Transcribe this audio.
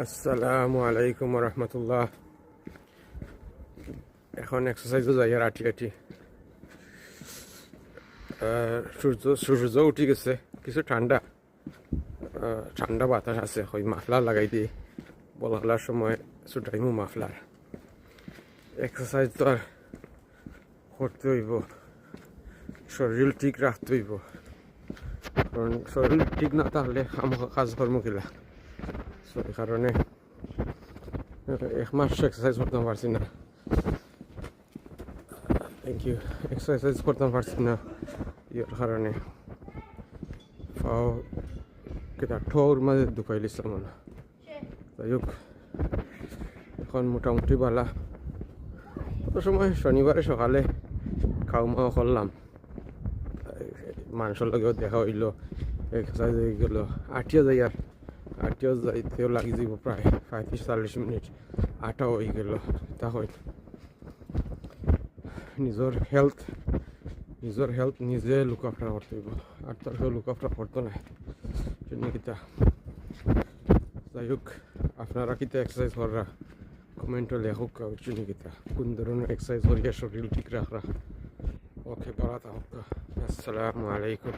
আসসালামু আলাইকুম রহমতুল্লাহ। এখন এক্সারসাইজও যাই আর আটি আটি। সূর্য উঠি গেছে, কিছু ঠান্ডা ঠান্ডা বাতাস আছে। ওই মাফলার লাগাই দিই, বলার সময় ছুটাইমু মাফলার। এক্সারসাইজ তো আর করতে হইব, শরীর ঠিক রাখতে হইব, কারণ শরীর ঠিক না থাকলে আমাকে কাজকর্ম কিলা। সো এই কারণে এক মাস এক্সারসাইজ করতে পারছি না। Thank you. এক্সারসাইজ করতে পারছি না ইয়ার কারণে পাও কেটা ঠোর মাঝে দুখাই লিছিলাম না। যাই হোক, এখন মোটামুটি বালা। কত সময় শনিবারে সকালে খাও মাও করলাম, মানুষের লগেও দেখা হইল, এক্সারসাইজ হয়ে গেল। আটিয়া যাই আর আটিয়া যাইতেও লাগি যাব প্রায় 35-40 মিনিট। আটাও হয়ে গেল। তা হয় নিজের হেলথ নিজে লুক আফটার করতে হইব, আর তার কেউ লুক আফটার করতো না। কিতা যাই হোক, আপনারা কিতা এক্সারসাইজ করা কমেন্টে লেখক কিতা কোন ধরনের এক্সারসাইজ করিয়া শরীর ঠিক রাখরা। ওকে, ভালো থাকুক। আসসালামু আলাইকুম।